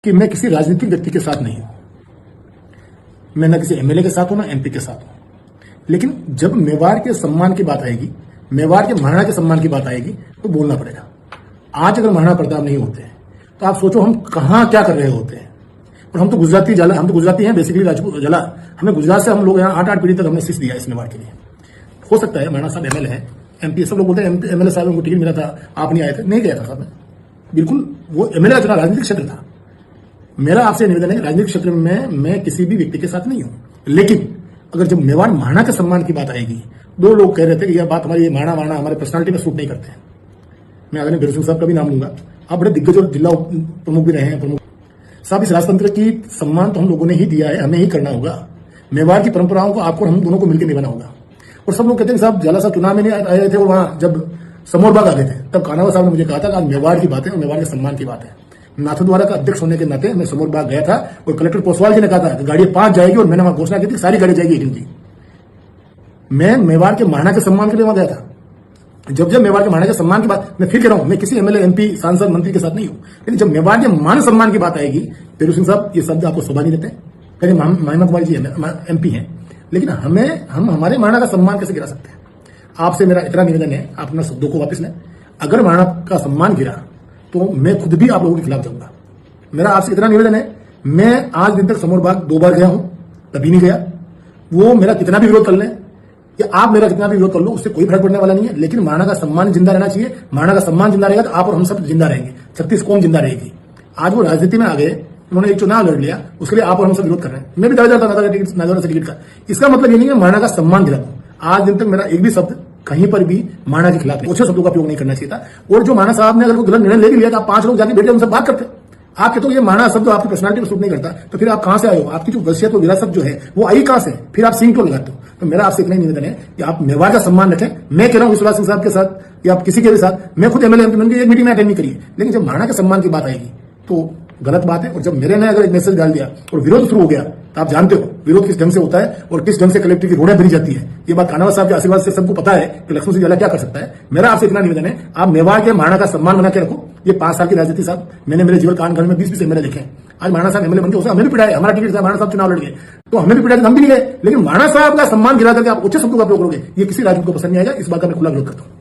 कि मैं किसी राजनीतिक व्यक्ति के साथ नहीं हूं। मैं ना किसी एमएलए के साथ हूं ना एमपी के साथ हूं। लेकिन जब मेवाड़ के सम्मान की बात आएगी, मेवाड़ के महाराणा के सम्मान की बात आएगी तो बोलना पड़ेगा। आज अगर महाराणा प्रताप नहीं होते तो आप सोचो हम कहां क्या कर रहे होते हैं। और हम तो गुजराती हैं, बेसिकली राजपूत जला। हमें गुजरात से हम लोग यहाँ 8 पीढ़ी तक हमने शीश दिया इस मेवाड़ के लिए। हो सकता है महाराणा साहब एमएलए है, एमपी, सब लोग बोलते हैं एमएलए साहब को टिकट मिला था, आप नहीं आए थे। नहीं गया था साहब, बिल्कुल वो एमएलए का चुनाव राजनीतिक क्षेत्र था। मेरा आपसे निवेदन है, राजनीतिक क्षेत्र में मैं किसी भी व्यक्ति के साथ नहीं हूं। लेकिन अगर जब मेवाड़ महाराणा के सम्मान की बात आएगी, 2 लोग कह रहे थे कि यह बात हमारी महाराणा हमारे पर्सनालिटी में सूट नहीं करते हैं। मैं आदरणीय बीर सिंह साहब का भी नाम लूंगा, आप बड़े दिग्गज और जिला प्रमुख भी रहे हैं। प्रमुख साहब, इस राजतंत्र की सम्मान तो हम लोगों ने ही दिया है, हमें ही करना होगा। मेवाड़ की परंपराओं को आपको हम दोनों को मिलकर निभाना होगा। और सब लोग कहते हैं साहब जला साहब चुनाव में नहीं आए थे और वहां जब समोर बाग आ गए थे तब कानावा साहब ने मुझे कहा था कि आज मेवाड़ की बात है और मेवाड़ के सम्मान की बात है। नाथद्वारा का अध्यक्ष होने के नाते मैं समोर बाग गया था और कलेक्टर पोसवाल जी ने कहा था कि गाड़ी 5 जाएगी और मैंने वहां घोषणा की थी सारी गाड़ी जाएगी एक दिन की। मैं मेवाड़ के महाराणा के सम्मान के लिए वहां गया था। जब मेवाड़ के महाराणा के सम्मान की बात, मैं फिर कह रहा हूं, मैं किसी एमएलए, एमपी, सांसद, मंत्री के साथ नहीं हूं। लेकिन जब मेवाड़ के मान सम्मान की बात आएगी, बीर सिंह साहब ये शब्द आपको शोभा नहीं देते, कहते महिमा कुमारी जी एमपी हैं, लेकिन हम हमारे महाराणा का सम्मान कैसे गिरा सकते हैं। आपसे मेरा इतना निवेदन है, आप अपना शब्दों को वापस लें। अगर महाराणा का सम्मान गिरा तो मैं खुद भी आप लोगों के खिलाफ जाऊंगा। मेरा आपसे इतना निवेदन है, मैं आज दिन तक समोर बाग 2 बार गया हूं, तभी नहीं गया। वो मेरा कितना भी विरोध कर लें या आप मेरा कितना भी विरोध कर लो, उससे कोई फर्क पड़ने वाला नहीं है। लेकिन महाराणा का सम्मान जिंदा रहना चाहिए। महाराणा का सम्मान जिंदा रहेगा तो आप और हम सब जिंदा रहेंगे, 36 कौम जिंदा रहेगी। आज वो राजनीति में आ गए, उन्होंने एक चुनाव लड़ लिया, उसके लिए आप और हम सब विरोध कर रहे हैं। मैं भी दावेदार था नागौर से टिकट का। इसका मतलब ये नहीं है महाराणा का सम्मान गिरा दूं। आज दिन तक मेरा एक भी शब्द कहीं पर भी महाराणा के खिलाफ नहीं, अच्छे शब्दों का उपयोग नहीं करना चाहिए था। और जो महाराणा साहब ने अगर कोई गलत निर्णय ले भी लिया तो आप 5 लोग जाके बैठ के उनसे बात करते। आप कहते हो ये महाराणा शब्द आपकी पर्सनालिटी में सूट नहीं करता, तो फिर आप कहां से आए हो? आपकी जो वसीयत और विरासत जो है वो आई कहां से? फिर आप सिंह क्यों लगाते हो? तो मेरा आपसे इतना निवेदन है कि आप मेवाड़ का सम्मान रखें। मैं कह रहा हूं विश्वास सिंह साहब के साथ या आप किसी के भी साथ, मैं खुद एमएलए एक मीटिंग में अटेंड नहीं करिए, लेकिन जब महाराणा के सम्मान की बात आएगी तो गलत बात है। और जब मेरे ने अगर एक मैसेज डाल दिया और विरोध शुरू हो गया तो आप जानते हो विरोध किस ढंग से होता है और किस ढंग से कलेक्टर की रोडें भरी जाती है। ये बात कानावा साहब के आशीर्वाद से सबको पता है कि लक्ष्मण सिंह झाला क्या कर सकता है। मेरा आपसे इतना निवेदन है, आप मेवाड़ के महाराणा का सम्मान बना के रखो। ये 5 साल की राजनीति साहब, मैंने मेरे जीवन काल में 20 एमएलए देखे। आज महाराणा साहब एमएलए बन गए, हमें भी पिटाए, हमारा टिकट था, महाराणा साहब चुनाव लड़ गए तो हमें भी पिटाए, हम भी नहीं गए। लेकिन महाराणा साहब का सम्मान गिरा करके आप उच्च शब्दों का उपयोग करोगे, ये किसी राजनीति को पसंद नहीं आएगा। इस बात का मैं खुला विरोध करता हूं।